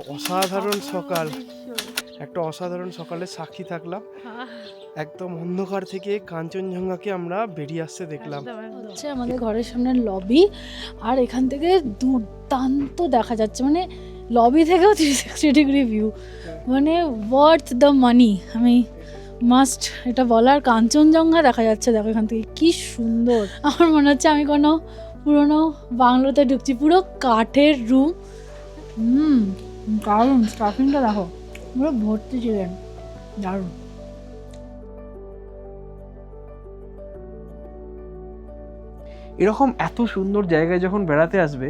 অসাধারণ সকাল, একটা অসাধারণ সকালের সাক্ষী থাকলাম। একদম অন্ধকার থেকে কাঞ্চনজঙ্ঘাকে আমরা বেরিয়ে আসতে দেখলাম। হচ্ছে আমাদের ঘরের সামনে লবি, আর এখান থেকে দুর্দান্ত দেখা যাচ্ছে, মানে লবি থেকেও 360 ডিগ্রি ভিউ, মানে ওয়ার্থ দ্য মানি। আমি মাস্ট এটা বলার, কাঞ্চনজঙ্ঘা দেখা যাচ্ছে, দেখো এখান থেকে কি সুন্দর। আমার মনে হচ্ছে আমি কোনো পুরোনো বাংলোতে ঢুকছি, পুরো কাঠের রুম। দারুণ, স্টাফিংটা দেখো পুরো ভর্তি ছিলেন, দারুণ। এরকম এত সুন্দর জায়গায় যখন বেড়াতে আসবে,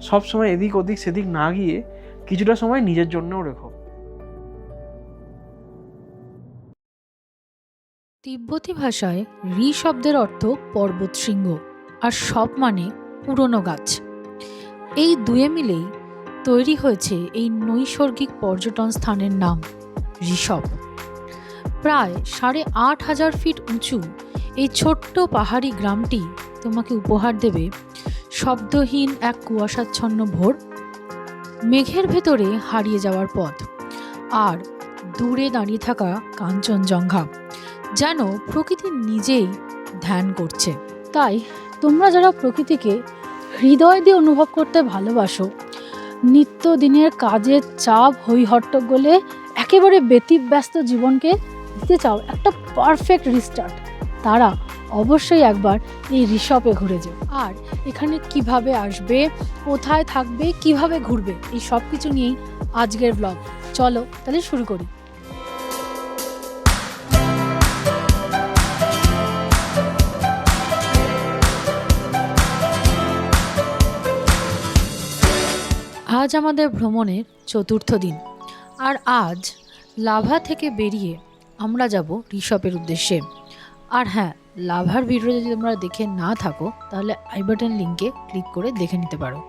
সব সময় এদিক ওদিক সেদিক না গিয়ে কিছুটা সময় নিজের জন্যও রেখো। তিব্বতী ভাষায় রি শব্দের অর্থ পর্বত শৃঙ্গ, আর সব মানে পুরনো গাছ। এই দুয়ে মিলেই তৈরি হয়েছে এই নৈসর্গিক পর্যটন স্থানের নাম ঋষভ। প্রায় 8,500 ফিট উঁচু এই ছোট্ট পাহাড়ি গ্রামটি তোমাকে উপহার দেবে শব্দহীন এক কুয়াশাচ্ছন্ন ভোর, মেঘের ভেতরে হারিয়ে যাওয়ার পথ, আর দূরে দাঁড়িয়ে থাকা কাঞ্চনজঙ্ঘা, যেন প্রকৃতি নিজেই ধ্যান করছে। তাই তোমরা যারা প্রকৃতিকে হৃদয় দিয়ে অনুভব করতে ভালোবাসো, নিত্যদিনের কাজের চাপ হইহট্টগোলে একেবারে ব্যতিব্যস্ত জীবনকে দিতে চাও একটা পারফেক্ট রিস্টার্ট, তারা অবশ্যই একবার এই ঋষভে ঘুরে যাও। আর এখানে কিভাবে আসবে, কোথায় থাকবে, কিভাবে ঘুরবে, এই সব কিছু নিয়েই আজকের ব্লগ। চলো তাহলে শুরু করি। আজ আমাদের ভ্রমণের চতুর্থ দিন, আর আজ লাভা থেকে বেরিয়ে আমরা যাব ঋষভের উদ্দেশ্যে। আর হ্যাঁ, লাভার ভিডিও যদি তোমরা দেখে না থাকো তাহলে আই বাটন লিঙ্কে ক্লিক করে দেখে নিতে পারো।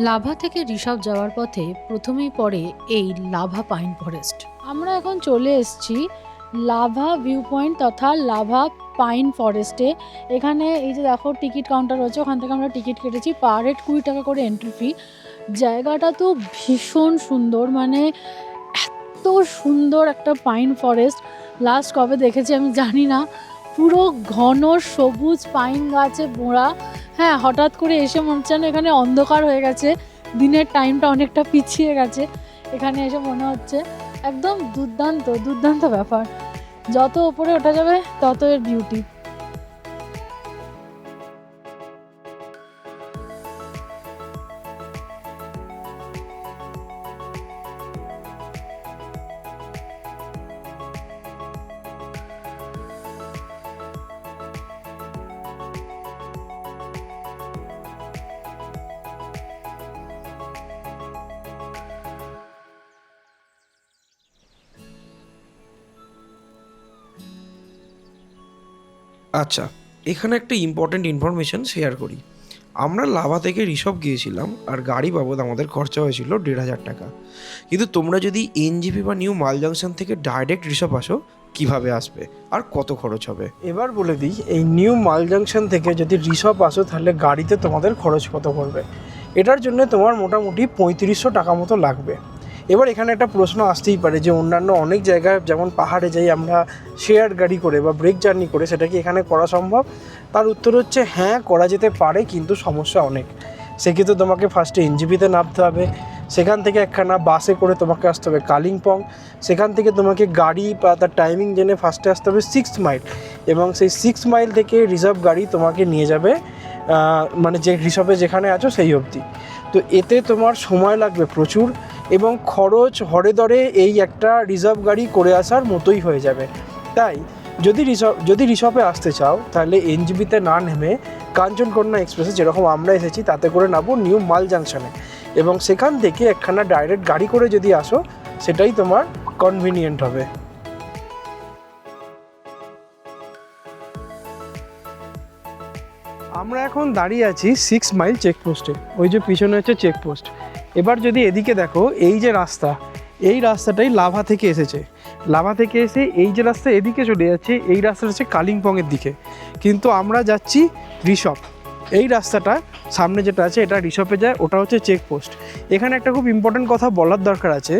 লাভা থেকে ঋষভ যাওয়ার পথে প্রথমেই পড়ে এই লাভা পাইন ফরেস্ট। আমরা এখন চলে এসেছি লাভা ভিউ পয়েন্ট তথা লাভা পাইন ফরেস্টে। এখানে এই যে দেখো টিকিট কাউন্টার রয়েছে, ওখান থেকে আমরা টিকিট কেটেছি, পার হেড 20 টাকা করে এন্ট্রি ফি। জায়গাটা তো ভীষণ সুন্দর, মানে এত সুন্দর একটা পাইন ফরেস্ট লাস্ট কবে দেখেছি আমি জানি না, পুরো ঘন সবুজ পাইন গাছে মোড়া। হ্যাঁ, হঠাৎ করে এসে মনে হচ্ছে না এখানে অন্ধকার হয়ে গেছে, দিনের টাইমটা অনেকটা পিছিয়ে গেছে। এখানে এসে মনে হচ্ছে একদম দুর্দান্ত দুর্দান্ত ব্যাপার। যত ওপরে ওঠা যাবে তত এর বিউটি। আচ্ছা, এখানে একটা ইম্পর্ট্যান্ট ইনফরমেশন শেয়ার করি। আমরা লাভা থেকে ঋষভ গিয়েছিলাম, আর গাড়ি বাবদ আমাদের খরচা হয়েছিল 1,500 টাকা। কিন্তু তোমরা যদি এনজিপি বা নিউ মাল জাংশন থেকে ডাইরেক্ট ঋষভ আসো, কিভাবে আসবে আর কত খরচ হবে? এবার বলে দিই, এই নিউ মাল জাংশন থেকে যদি ঋষভ আসো তাহলে গাড়িতে তোমাদের খরচ কত পড়বে। এটার জন্য তোমার মোটামুটি 3500 টাকা মতো লাগবে। এবার এখানে একটা প্রশ্ন আসতেই পারে যে অন্যান্য অনেক জায়গায় যেমন পাহাড়ে যাই আমরা শেয়ার গাড়ি করে বা ব্রেক জার্নি করে, সেটা কি এখানে করা সম্ভব? তার উত্তর হচ্ছে হ্যাঁ, করা যেতে পারে, কিন্তু সমস্যা অনেক। সেক্ষেত্রে তোমাকে ফার্স্টে এনজিপিতে নামতে হবে, সেখান থেকে একখানা বাসে করে তোমাকে আসতে হবে কালিম্পং, সেখান থেকে তোমাকে গাড়ি বা তার টাইমিং জেনে ফার্স্টে আসতে হবে 6 মাইল, এবং সেই 6 মাইল থেকে রিজার্ভ গাড়ি তোমাকে নিয়ে যাবে মানে যে রিজার্ভে যেখানে আছো সেই অবধি। তো এতে তোমার সময় লাগবে প্রচুর, এবং খরচ হরে দরে এই একটা রিজার্ভ গাড়ি করে আসার মতোই হয়ে যাবে। তাই যদি রিজার্ভে আসতে চাও তাহলে এনজিপিতে না নেমে কাঞ্চনকন্যা এক্সপ্রেসে, যেরকম আমরা এসেছি তাতে করে নামো নিউ মাল জাংশনে, এবং সেখান থেকে একখানা ডাইরেক্ট গাড়ি করে যদি আসো সেটাই তোমার কনভিনিয়েন্ট হবে। আমরা এখন দাঁড়িয়ে আছি 6 মাইল চেকপোস্টে, ওই যে পিছনে হচ্ছে চেকপোস্ট। এবার যদি এদিকে দেখো, এই যে রাস্তা, এই রাস্তাটাই লাভা থেকে এসেছে। লাভা থেকে এসে এই যে রাস্তা এদিকে চলে যাচ্ছে, এই রাস্তাটা হচ্ছে কালিম্পংয়ের দিকে, কিন্তু আমরা যাচ্ছি ঋষভ। এই রাস্তাটা সামনে যেটা আছে এটা রিসপে যায়, ওটা হচ্ছে চেকপোস্ট। এখানে একটা খুব ইম্পর্টেন্ট কথা বলার দরকার আছে,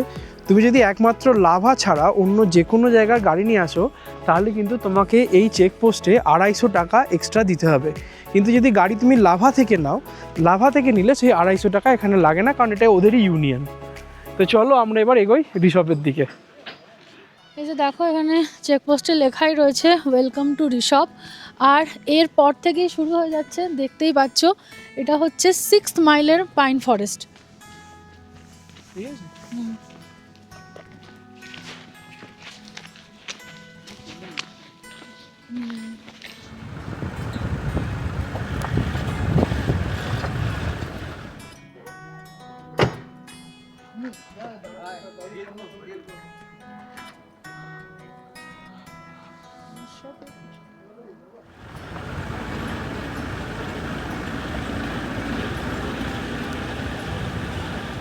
তুমি যদি একমাত্র লাভা ছাড়া অন্য যে কোনো জায়গায় গাড়ি নিয়ে আসো তাহলে কিন্তু তোমাকে এই চেকপোস্টে 250 টাকা এক্সট্রা দিতে হবে। কিন্তু যদি গাড়ি তুমি লাভা থেকে নাও, লাভা থেকে নিলে সেই 250 টাকা এখানে লাগে না, কারণ এটা ওদেরই ইউনিয়ন। তো চলো আমরা এবার এগোই রিসপের দিকে। এই যে দেখো এখানে চেকপোস্টে লেখাই রয়েছে ওয়েলকাম টু রিসপ, আর এর পর থেকেই শুরু হয়ে যাচ্ছে, দেখতেই পাচ্ছ এটা হচ্ছে 6th মাইলের পাইন ফরেস্ট। ঠিক আছে।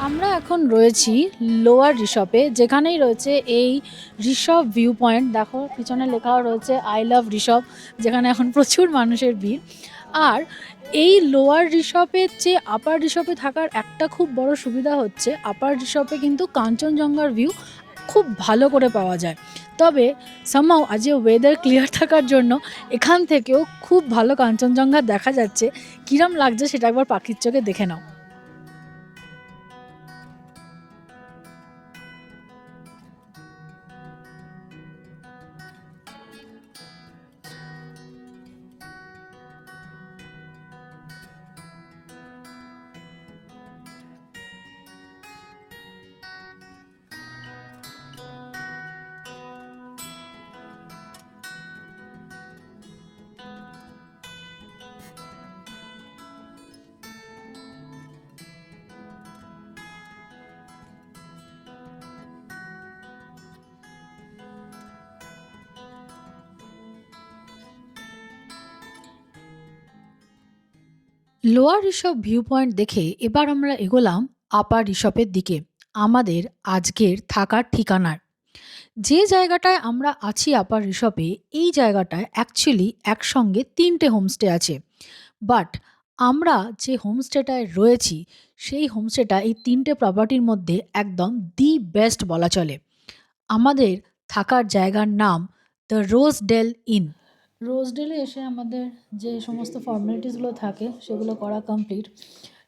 আমরা এখন রয়েছি লোয়ার রিসপে, যেখানেই রয়েছে এই রিসপ ভিউ পয়েন্ট। দেখো পিছনে লেখাও রয়েছে আই লাভ রিসপ, যেখানে এখন প্রচুর মানুষের ভিড়। আর এই লোয়ার রিসপের চেয়ে আপার রিসপে থাকার একটা খুব বড় সুবিধা হচ্ছে আপার রিসপে কিন্তু কাঞ্চনজঙ্ঘার ভিউ খুব ভালো করে পাওয়া যায়। তবে সামহাও আজ ওয়েদার ক্লিয়ার থাকার জন্য এখান থেকেও খুব ভালো কাঞ্চনজঙ্ঘা দেখা যাচ্ছে। কিরম লাগছে সেটা একবার পাখির চোখে দেখে নাও। লোয়ার রিসপ ভিউ পয়েন্ট দেখে এবার আমরা এগোলাম আপার রিসপের দিকে, আমাদের আজকের থাকার ঠিকানার। যে জায়গাটায় আমরা আছি আপার রিসপে, এই জায়গাটায় অ্যাকচুয়ালি একসঙ্গে 3টে হোমস্টে আছে। বাট আমরা যে হোমস্টেটায় রয়েছি সেই হোমস্টেটা এই 3টে প্রপার্টির মধ্যে একদম দি বেস্ট বলা চলে। আমাদের থাকার জায়গার নাম দ্য রোজডেল ইন। রোজডেলে এসে আমাদের যে সমস্ত ফর্মালিটিসগুলো থাকে সেগুলো করা কমপ্লিট।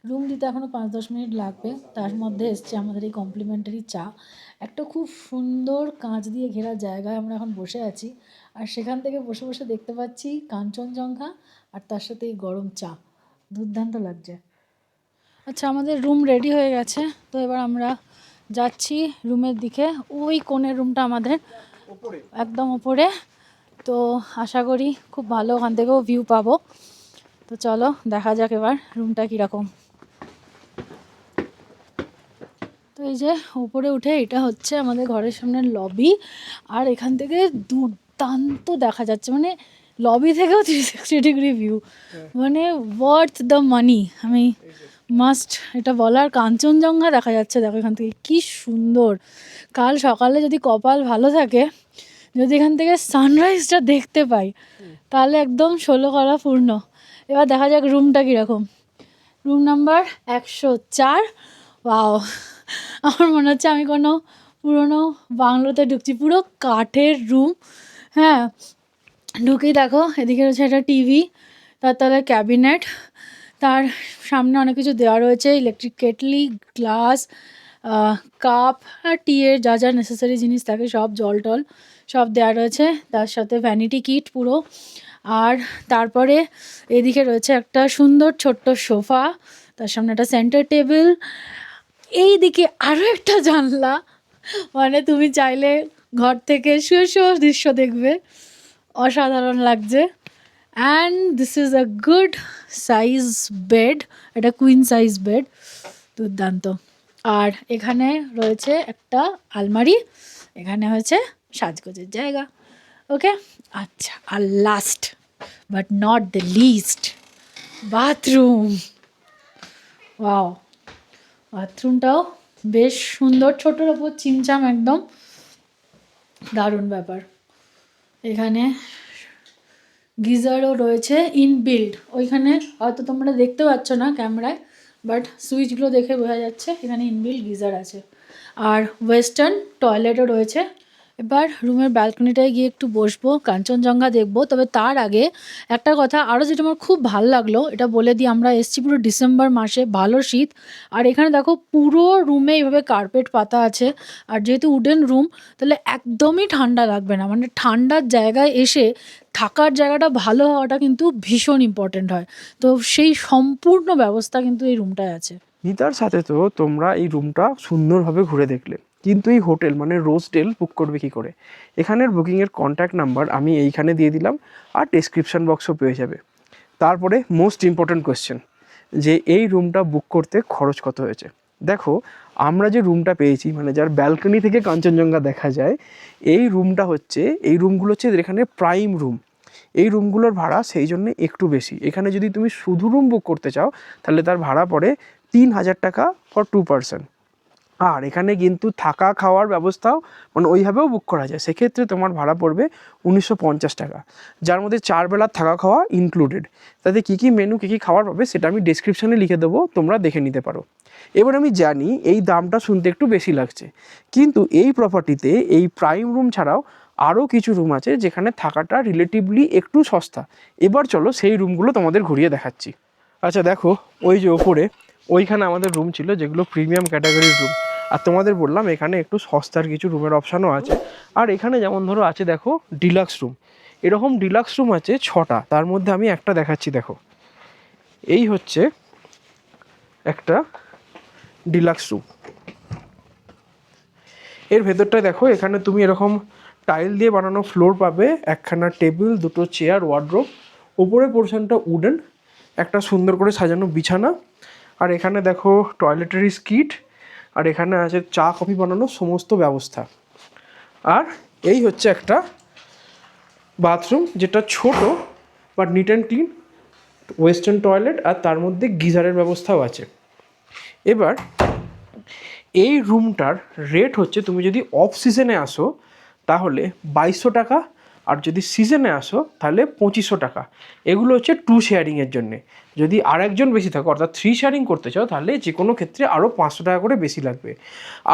রুম দিতে এখনও 5-10 মিনিট লাগবে। তার মধ্যে এসছে আমাদের এই কমপ্লিমেন্টারি চা। একটা খুব সুন্দর কাঁচ দিয়ে ঘেরা জায়গায় আমরা এখন বসে আছি, আর সেখান থেকে বসে বসে দেখতে পাচ্ছি কাঞ্চনজঙ্ঘা আর তার সাথে এই গরম চা। দুর্দান্ত লাগছে। আচ্ছা, আমাদের রুম রেডি হয়ে গেছে, তো এবার আমরা যাচ্ছি রুমের দিকে। ওই কোণের রুমটা আমাদের একদম ওপরে, তো আশা করি খুব ভালো ওখান থেকেও ভিউ পাবো। তো চলো দেখা যাক এবার রুমটা কীরকম। তো এই যে উপরে উঠে এটা হচ্ছে আমাদের ঘরের সামনের লবি, আর এখান থেকে দুর্দান্ত দেখা যাচ্ছে, মানে লবি থেকেও 360 ডিগ্রি ভিউ, মানে ওয়ার্থ দ্য মানি। আমি মাস্ট এটা বলার, কাঞ্চনজঙ্ঘা দেখা যাচ্ছে দেখো এখান থেকে, কি সুন্দর। কাল সকালে যদি কপাল ভালো থাকে, যদি এখান থেকে সানরাইজটা দেখতে পাই তাহলে একদম 16 করা পূর্ণ। এবার দেখা যাক রুমটা কীরকম। Room number 104। ওয়াও, আমার মনে হচ্ছে আমি কোনো পুরোনো বাংলোতে ঢুকছি। পুরো কাঠের রুম। হ্যাঁ, ঢুকেই দেখো এদিকে রয়েছে একটা টিভি, তার তলায় ক্যাবিনেট, তার সামনে অনেক কিছু দেওয়া রয়েছে, ইলেকট্রিক কেটলি, গ্লাস, কাপ আর টিয়ের যা যা নেসেসারি জিনিস থাকে সব, জল টল সব দেওয়া রয়েছে। তার সাথে ভ্যানিটি কিট পুরো। আর তারপরে এদিকে রয়েছে একটা সুন্দর ছোট্ট সোফা, তার সামনে একটা সেন্টার টেবিল, এই দিকে আরও একটা জানলা, মানে তুমি চাইলে ঘর থেকে শুয়ে শুয়ে দৃশ্য দেখবে। অসাধারণ লাগছে। And this is a good size bed, এটা কুইন সাইজ বেড, দুর্দান্ত। আর এখানে রয়েছে একটা আলমারি, এখানে হয়েছে সাজগোজের জায়গা। ওকে, আচ্ছা, আর last but not the least, bathroom. Wow, বাথরুমটাও বেশ সুন্দর, ছোটোর ওপর চিমচাম, একদম দারুণ ব্যাপার। এখানে গিজারও রয়েছে ইনবিল্ড। ওইখানে হয়তো তোমরা দেখতে পাচ্ছ না ক্যামেরায়, বাট সুইচগুলো দেখে বোঝা যাচ্ছে এখানে ইনবিল্ড গিজার আছে। আর ওয়েস্টার্ন টয়লেটও রয়েছে। এবার রুমের ব্যালকনিটায় গিয়ে একটু বসবো, কাঞ্চনজঙ্ঘা দেখবো। তবে তার আগে একটা কথা আরও যেটা আমার খুব ভালো লাগলো, এটা বলে দিই, আমরা এসছি পুরো ডিসেম্বর মাসে, ভালো শীত। আর এখানে দেখো পুরো রুমে এইভাবে কার্পেট পাতা আছে। আর যেহেতু উডেন রুম, তাহলে একদমই ঠান্ডা লাগবে না। মানে ঠান্ডার জায়গায় এসে থাকার জায়গাটা ভালো হওয়াটা কিন্তু ভীষণ ইম্পর্ট্যান্ট হয়। তো সেই সম্পূর্ণ ব্যবস্থা কিন্তু এই রুমটায় আছে। নিতার সাথে তো তোমরা এই রুমটা সুন্দরভাবে ঘুরে দেখলে, কিন্তু এই হোটেল মানে রোজডেল বুক করবে কী করে? এখানের বুকিংয়ের কন্ট্যাক্ট নাম্বার আমি এইখানে দিয়ে দিলাম, আর ডেসক্রিপশান বক্সও পেয়ে যাবে। তারপরে মোস্ট ইম্পর্ট্যান্ট কোয়েশ্চেন, যে এই রুমটা বুক করতে খরচ কত হয়েছে। দেখো, আমরা যে রুমটা পেয়েছি, মানে যার ব্যালকনি থেকে কাঞ্চনজঙ্ঘা দেখা যায়, এই রুমটা হচ্ছে, এই রুমগুলো হচ্ছে এখানে প্রাইম রুম। এই রুমগুলোর ভাড়া সেই জন্য একটু বেশি। এখানে যদি তুমি শুধু রুম বুক করতে চাও, তাহলে তার ভাড়া পড়ে 3,000 টাকা ফর 2 পারসন। আর এখানে কিন্তু থাকা খাওয়ার ব্যবস্থাও মানে ওইভাবেও বুক করা যায়। সেক্ষেত্রে তোমার ভাড়া পড়বে 1950 টাকা, যার মধ্যে 4 বেলার থাকা খাওয়া ইনক্লুডেড। তাতে কী কী মেনু, কী কী খাবার পাবে সেটা আমি ডেসক্রিপশানে লিখে দেবো, তোমরা দেখে নিতে পারো। এবার আমি জানি এই দামটা শুনতে একটু বেশি লাগছে, কিন্তু এই প্রপার্টিতে এই প্রাইম রুম ছাড়াও আরও কিছু রুম আছে যেখানে থাকাটা রিলেটিভলি একটু সস্তা। এবার চলো সেই রুমগুলো তোমাদের ঘুরিয়ে দেখাচ্ছি। আচ্ছা দেখো, ওই যে ওপরে ওইখানে আমাদের রুম ছিল যেগুলো প্রিমিয়াম ক্যাটাগরির রুম। আর তোমাদের বললাম এখানে একটু সস্তার কিছু রুমের অপশানও আছে। আর এখানে যেমন ধরো আছে দেখো ডিলাক্স রুম, এরকম ডিলাক্স রুম আছে 6টা, তার মধ্যে আমি একটা দেখাচ্ছি। দেখো, এই হচ্ছে একটা ডিলাক্স রুম। এর ভেতরটায় দেখো, এখানে তুমি এরকম টাইল দিয়ে বানানো ফ্লোর পাবে, একখানা টেবিল, 2টো চেয়ার, ওয়ার্ড্রোব, ওপরের পোর্শনটা উডেন, একটা সুন্দর করে সাজানো বিছানা। আর এখানে দেখো টয়লেটারি স্কিট, আর এখানে আছে চা কফি বানানোর সমস্ত ব্যবস্থা। আর এই হচ্ছে একটা বাথরুম, যেটা ছোট but neat and clean, western toilet, আর তার মধ্যে গিজারের ব্যবস্থাও আছে। এবার এই রুমটার রেট হচ্ছে, তুমি যদি অফ সিজনে আসো তাহলে 2200 টাকা, আর যদি সিজনে আসো তাহলে 2500 টাকা। এগুলো হচ্ছে 2 শেয়ারিংয়ের জন্যে। যদি আরেকজন বেশি থাকো, অর্থাৎ 3 শেয়ারিং করতে চাও, তাহলে যে কোনো ক্ষেত্রে আরও 500 টাকা করে বেশি লাগবে।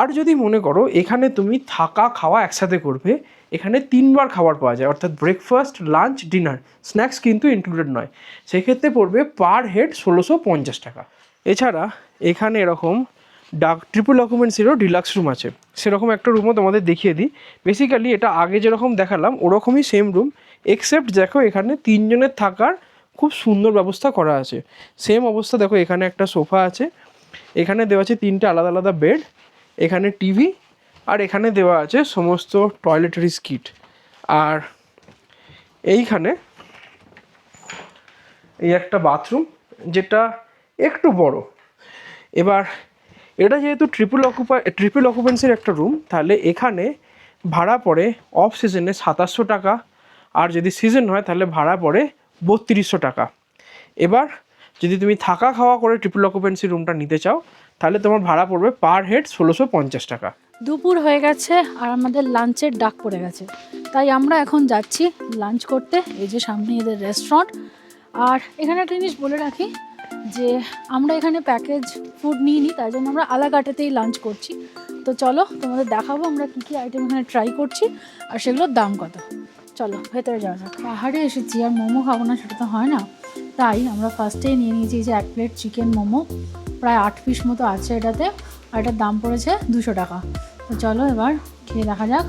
আর যদি মনে করো এখানে তুমি থাকা খাওয়া একসাথে করবে, এখানে 3 বার খাবার পাওয়া যায়, অর্থাৎ ব্রেকফাস্ট, লাঞ্চ, ডিনার, স্ন্যাক্স কিন্তু ইনক্লুডেড নয়। সেক্ষেত্রে পড়বে পার হেড 1650 টাকা। এছাড়া এখানে এরকম ট্রিপল অকুপেন্সিরও ডিলাক্স রুম আছে, সেরকম একটা রুমও তোমাদের দেখিয়ে দিই। বেসিক্যালি এটা আগে যেরকম দেখালাম ওরকমই সেম রুম, এক্সেপ্ট দেখো এখানে 3 জনের থাকার খুব সুন্দর ব্যবস্থা করা আছে। সেম অবস্থা, দেখো এখানে একটা সোফা আছে, এখানে দেওয়া আছে 3টে আলাদা আলাদা বেড, এখানে টিভি, আর এখানে দেওয়া আছে সমস্ত টয়লেটারি স্কিট। আর এইখানে এই একটা বাথরুম, যেটা একটু বড়। এবার এটা যেহেতু ট্রিপল অকুপেন্সির একটা রুম, তাহলে এখানে ভাড়া পড়ে অফ সিজনে 2700 টাকা, আর যদি সিজন হয় তাহলে ভাড়া পড়ে 3200 টাকা। এবার যদি তুমি থাকা খাওয়া করে ট্রিপল অকুপেন্সি রুমটা নিতে চাও, তাহলে তোমার ভাড়া পড়বে পার হেড 1650 টাকা। দুপুর হয়ে গেছে আর আমাদের লাঞ্চের ডাক পড়ে গেছে, তাই আমরা এখন যাচ্ছি লাঞ্চ করতে। এই যে সামনে এদের রেস্টুরেন্ট। আর এখানে একটা জিনিস বলে রাখি যে আমরা এখানে প্যাকেজ ফুড নিইনি, তাই জন্য আমরা আলাকাটেতেই লাঞ্চ করছি। তো চলো তোমাদের দেখাবো আমরা কী কী আইটেম এখানে ট্রাই করছি আর সেগুলোর দাম কত। চলো ভেতরে যাওয়া যাক। পাহাড়ে এসেছি আর মোমো খাবো না সেটা তো হয় না, তাই আমরা ফার্স্টেই নিয়ে নিয়েছি যে 1 প্লেট চিকেন মোমো, প্রায় 8 পিস মতো আছে এটাতে, আর এটার দাম পড়েছে 200 টাকা। তো চলো এবার খেয়ে দেখা যাক।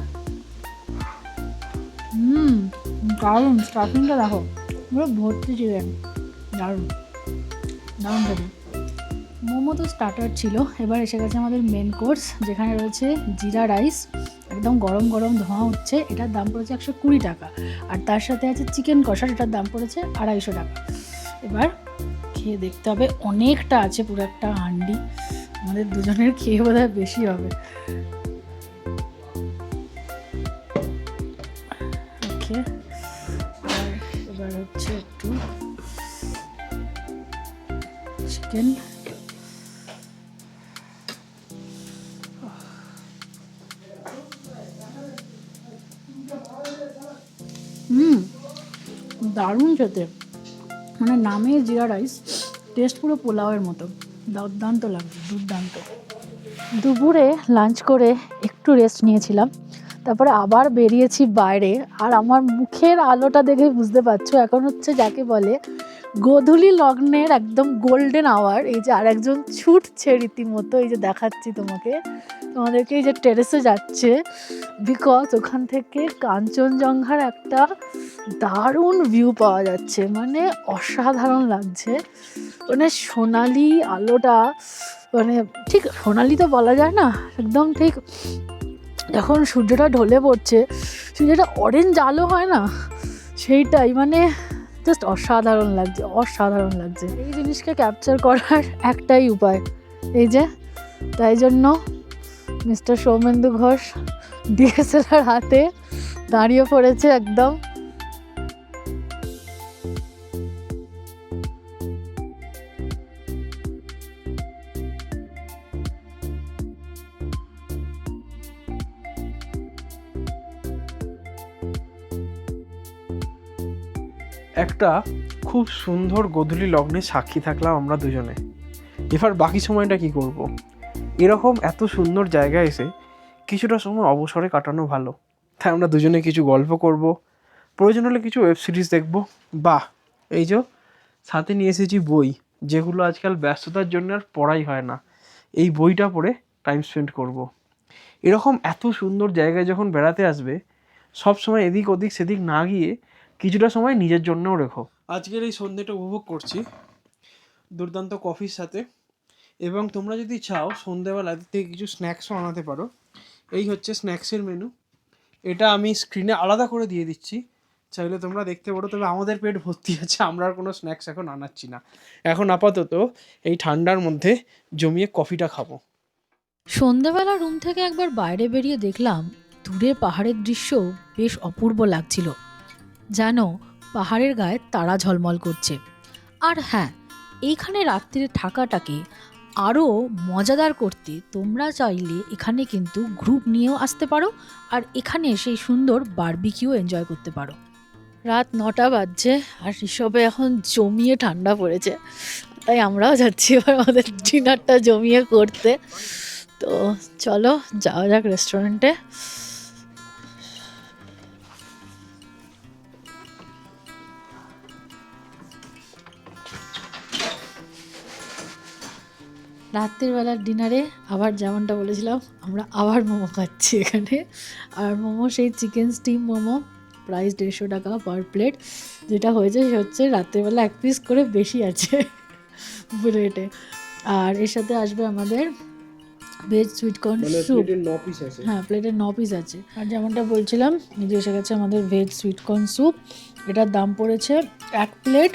দারুণ, স্টাফিংটা দেখো পুরো ভর্তি চিকেন, দারুণ দারুণ খেতে। মোমো তো স্টার্টার ছিল, এবার এসে গেছে আমাদের মেন কোর্স, যেখানে রয়েছে জিরা রাইস, একদম গরম গরম ধোঁয়া উঠছে, এটার দাম পড়েছে 120 টাকা। আর তার সাথে আছে চিকেন কষা, এটার দাম পড়েছে 250 টাকা। এবার খেয়ে দেখতে হবে, অনেকটা আছে, পুরো একটা হান্ডি, আমাদের দুজনের খেয়ে বোধহয় বেশি হবে। ওকে, আর এবার হচ্ছে একটু চিকেন। দারুণ খেতে, মানে নামে জিরা রাইস, টেস্ট পুরো পোলাওয়ের মতো, দুর্দান্ত লাগছে, দুর্দান্ত। দুপুরে লাঞ্চ করে একটু রেস্ট নিয়েছিলাম, তারপরে আবার বেরিয়েছি বাইরে। আর আমার মুখের আলোটা দেখে বুঝতে পারছো এখন হচ্ছে যাকে বলে গোধূলি লগ্নের একদম গোল্ডেন আওয়ার। এই যে আরেকজন ছুটছে রীতিমতো, এই যে দেখাচ্ছি তোমাদেরকে, এই যে টেরেসে যাচ্ছে, বিকজ ওখান থেকে কাঞ্চনজঙ্ঘার একটা দারুণ ভিউ পাওয়া যাচ্ছে, মানে অসাধারণ লাগছে। মানে সোনালি আলোটা, মানে ঠিক সোনালি তো বলা যায় না, একদম ঠিক যখন সূর্যটা ঢলে পড়ছে, সূর্যটা অরেঞ্জ আলো হয় না, সেইটাই, মানে জাস্ট অসাধারণ লাগছে, অসাধারণ লাগছে। এই জিনিসকে ক্যাপচার করার একটাই উপায়, এই যে, তাই জন্য মিস্টার সৌমেন্দু ঘোষ ডিএসএলআর হাতে দাঁড়িয়ে পড়েছে একদম। একটা খুব সুন্দর গোধূলি লগ্নে সাক্ষী থাকলাম আমরা দুজনে। এবার বাকি সময়টা কি করব? এরকম এত সুন্দর জায়গায় এসে কিছুটা সময় অবসরে কাটানো ভালো। তাই আমরা দুজনে কিছু গল্প করব, প্রয়োজন হলে কিছু ওয়েব সিরিজ দেখব, বাহ এই যে সাথে নিয়ে এসেছি বই, যেগুলো আজকাল ব্যস্ততার জন্য আর পড়াই হয় না। এই বইটা পড়ে টাইম স্পেন্ড করব। এরকম এত সুন্দর জায়গায় যখন বেড়াতে আসবে, সব সময় এদিক ওদিক সেদিক না গিয়ে কিছুটা সময় নিজের জন্যও রেখো। আজকের এই সন্ধ্যেটা উপভোগ করছি দুর্দান্ত কফির সাথে, এবং তোমরা যদি চাও সন্ধ্যেবেলা থেকে কিছু স্ন্যাক্সও আনাতে পারো। এই হচ্ছে স্ন্যাক্সের মেনু, এটা আমি স্ক্রিনে আলাদা করে দিয়ে দিচ্ছি, চাইলে তোমরা দেখতে পারো। তবে আমাদের পেট ভর্তি আছে, আমরা আর কোনো স্ন্যাক্স এখন আনাচ্ছি না। এখন আপাতত এই ঠান্ডার মধ্যে জমিয়ে কফিটা খাবো। সন্ধ্যাবেলা রুম থেকে একবার বাইরে বেরিয়ে দেখলাম দূরের পাহাড়ের দৃশ্য বেশ অপূর্ব লাগছিল, যেন পাহাড়ের গায়ে তারা ঝলমল করছে। আর হ্যাঁ, এইখানে রাত্রিরে থাকাটাকে আরও মজাদার করতে তোমরা চাইলে এখানে কিন্তু গ্রুপ নিয়েও আসতে পারো, আর এখানে সেই সুন্দর বারবিকিউ এনজয় করতে পারো। রাত 9টা বাজছে আর ঋষভে এখন জমিয়ে ঠান্ডা পড়েছে, তাই আমরাও যাচ্ছি এবার আমাদের ডিনারটা জমিয়ে করতে। তো চলো যাওয়া যাক রেস্টুরেন্টে। রাত্রির বেলার ডিনারে আবার যেমনটা বলেছিলাম, আমরা আবার মোমো খাচ্ছি এখানে। আর মোমো সেই চিকেন স্টিম মোমো, প্রাইস 150 টাকা পার প্লেট। যেটা হয়েছে সে হচ্ছে রাত্রিবেলা 1 পিস করে বেশি আছে প্লেটে। আর এর সাথে আসবে আমাদের ভেজ সুইটকর্ন স্যুপ। হ্যাঁ, প্লেটে 9 পিস আছে। আর যেমনটা বলছিলাম, নিজে এসে গেছে আমাদের ভেজ সুইটকর্ন স্যুপ। এটার দাম পড়েছে 1 প্লেট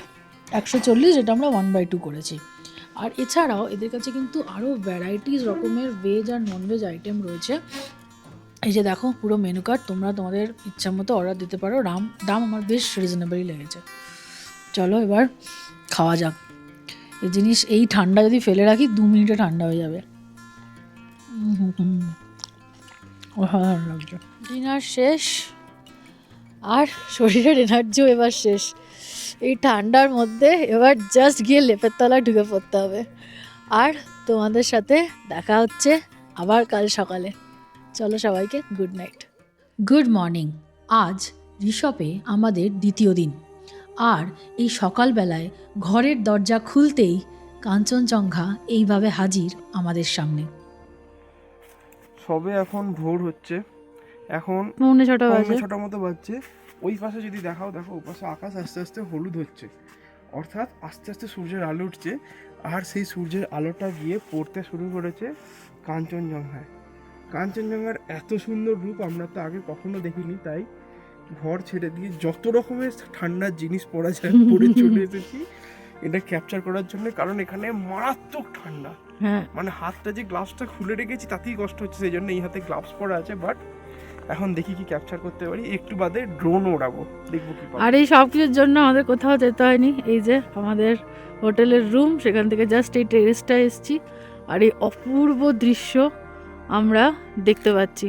140, যেটা আমরা 1/2 করেছি। আর এছাড়াও এদের কাছে কিন্তু আরও ভ্যারাইটিস রকমের ভেজ আর ননভেজ আইটেম রয়েছে। এই যে দেখো পুরো মেনু কার্ড, তোমরা তোমাদের ইচ্ছা মতো অর্ডার দিতে পারো। দাম আমার বেশ রিজনেবলই লেগেছে। চলো এবার খাওয়া যাক। এই জিনিস এই ঠান্ডা যদি ফেলে রাখি 2 মিনিটে ঠান্ডা হয়ে যাবে। অসাধারণ লাগছে। ডিনার শেষ, আর শরীরের এনার্জিও এবার শেষ। এই ঠান্ডার মধ্যে এবার জাস্ট গিয়ে লেপের তলায় ঢুকে পড়তে হবে। আর তোমাদের সাথে দেখা হচ্ছে আবার কাল সকালে। চলো সবাইকে গুড নাইট, গুড মর্নিং। আজ ঋষভে আমাদের দ্বিতীয় দিন, আর এই সকালবেলায় ঘরের দরজা খুলতেই কাঞ্চনজঙ্ঘা এইভাবে হাজির আমাদের সামনে। সবে এখন ভোর হচ্ছে, এখন মনে ছোট ছটা মতো বাজছে। ওই পাশে যদি দেখাও, দেখো ওই পাশে আকাশ আস্তে আস্তে হলুদ হচ্ছে, অর্থাৎ আস্তে আস্তে সূর্যের আলো উঠছে। আর সেই সূর্যের আলোটা গিয়ে পড়তে শুরু করেছে কাঞ্চনজঙ্ঘায়। কাঞ্চনজঙ্ঘার এত সুন্দর রূপ আমরা তো আগে কখনো দেখিনি, তাই ঘর ছেড়ে দিয়ে যত রকমের ঠান্ডার জিনিস পরা যায় পরে চলে এসেছি এটা ক্যাপচার করার জন্য, কারণ এখানে মারাত্মক ঠান্ডা। হ্যাঁ, মানে হাতটা যে গ্লাভসটা খুলে রেখেছি তাতেই কষ্ট হচ্ছে, সেই জন্য এই হাতে গ্লাভস পরা আছে। বাট এখন দেখি কি ক্যাপচার করতে পারি, একটু বাদে ড্রোন ওড়াবো, দেখবো কি পাবো। আর এই সব কিছুর জন্য আমাদের কোথাও যেতে হয়নি। এই যে আমাদের হোটেলের রুম, সেখান থেকে জাস্ট এই টেরেসটা এসেছি, আর এই অপূর্ব দৃশ্য আমরা দেখতে পাচ্ছি।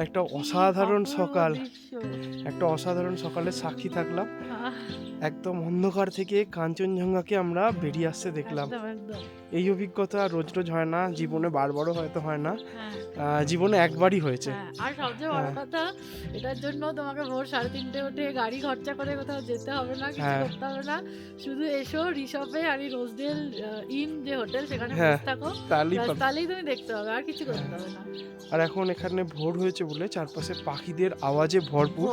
একটা অসাধারণ সকাল, একটা অসাধারণ সকালের সাক্ষী থাকলাম। একদম অন্ধকার থেকে কাঞ্চনজঙ্ঘাকে আমরা বেরিয়ে আসতে দেখলাম। এই অভিজ্ঞতা রোজ রোজ হয় না, জীবনে বারবারও হয়তো হয় না, জীবনে একবারই হয়েছে। আর সবচেয়ে বড় কথা, এটার জন্য তোমাকে ভোর 3:30 উঠে গাড়ি খরচা করে কোথাও যেতে হবে না, কিছু করতে হবে না। শুধু এসো রিসপে আর রোজডেল ইন যে হোটেল সেখানে বসে থাকো, তাহলেই তুমি দেখতে হবে, আর কিছু করতে হবে না। আর এখন এখানে ভোর হয়েছে বলে চারপাশে পাখিদের আওয়াজে ভরপুর,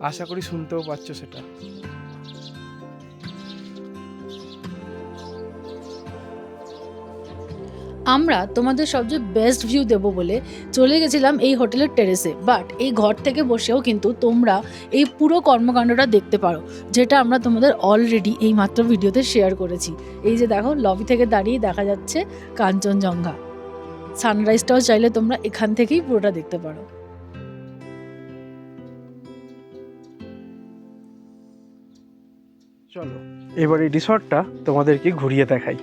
আশা করি শুনতেও পাচ্ছ সেটা। আমরা তোমাদের সবচেয়ে বেস্ট ভিউ দেবো বলে চলে গেছিলাম এই হোটেলের টেরেসে, বাট এই ঘর থেকে বসেও কিন্তু তোমরা এই পুরো কর্মকাণ্ডটা দেখতে পারো, যেটা আমরা তোমাদের অলরেডি এই মাত্র ভিডিওতে শেয়ার করেছি। এই যে দেখো, লবি থেকে দাঁড়িয়ে দেখা যাচ্ছে কাঞ্চনজঙ্ঘা। সানরাইজটাও চাইলে তোমরা এখান থেকেই পুরোটা দেখতে পারো। চলো এবার এই রিসর্টটা তোমাদেরকে ঘুরিয়ে দেখাই।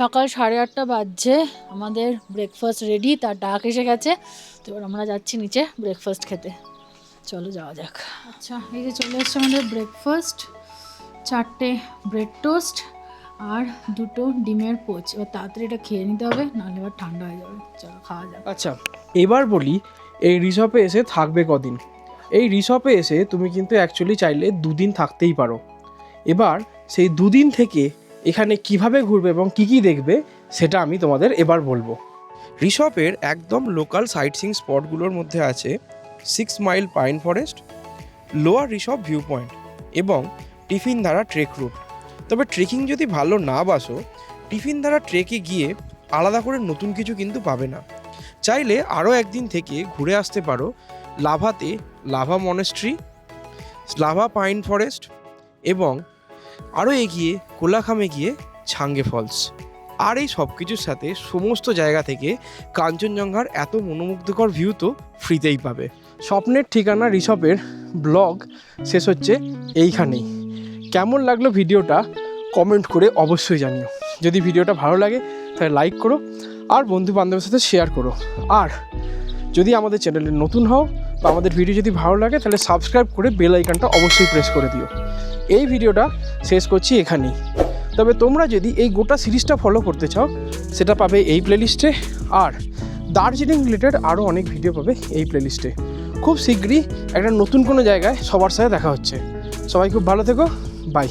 সকাল 8:30 বাজছে, আমাদের ব্রেকফাস্ট রেডি, তার ডাক এসে গেছে। তো এবার আমরা যাচ্ছি নিচে ব্রেকফাস্ট খেতে। চলো যাওয়া যাক। আচ্ছা, এই যে চলে এসছে আমাদের ব্রেকফাস্ট, 4টে ব্রেড টোস্ট আর 2টো ডিমের পোচ। এবার তাড়াতাড়ি এটা খেয়ে নিতে হবে, নাহলে এবার ঠান্ডা হয়ে যাবে। চলো খাওয়া যাক। আচ্ছা, এবার বলি এই রিসর্টে এসে থাকবে কদিন। এই রিসর্টে এসে তুমি কিন্তু অ্যাকচুয়ালি চাইলে 2 দিন থাকতেই পারো। এবার সেই 2 দিন থেকে এখানে কিভাবে ঘুরবে এবং কি কি দেখবে সেটা আমি তোমাদের এবার বলবো। রিসপের একদম লোকাল সাইট সিইং স্পটগুলোর মধ্যে আছে 6 mile pine forest, lower Rishop view point এবং টিফিনধারা ট্রেক রুট। তবে ট্রেকিং যদি ভালো না বাসো, টিফিনধারা ট্রেকে গিয়ে আলাদা করে নতুন কিছু কিন্তু পাবে না। চাইলে আরও একদিন থেকে ঘুরে আসতে পারো লাভাতে Lava monastery, Lava pine forest এবং আরও এগিয়ে কোলাখামে গিয়ে ছাঙ্গে ফলস। আর এই সব কিছুর সাথে সমস্ত জায়গা থেকে কাঞ্চনজঙ্ঘার এত মনোমুগ্ধকর ভিউ তো ফ্রিতেই পাবে। স্বপ্নের ঠিকানা রিসর্টের ব্লগ শেষ হচ্ছে এইখানেই। কেমন লাগলো ভিডিওটা কমেন্ট করে অবশ্যই জানিও। যদি ভিডিওটা ভালো লাগে তাহলে লাইক করো আর বন্ধু বান্ধবের সাথে শেয়ার করো। আর যদি আমাদের চ্যানেলে নতুন হও বা আমাদের ভিডিও যদি ভালো লাগে তাহলে সাবস্ক্রাইব করে বেল আইকনটা অবশ্যই প্রেস করে দিও। এই ভিডিওটা শেষ করছি এখানেই। তবে তোমরা যদি এই গোটা সিরিজটা ফলো করতে চাও সেটা পাবে এই প্লেলিস্টে, আর দার্জিলিং রিলেটেড আরও অনেক ভিডিও পাবে এই প্লেলিস্টে। খুব শীঘ্রই একটা নতুন কোনো জায়গায় সবার সাথে দেখা হচ্ছে। সবাই খুব ভালো থেকো, বাই।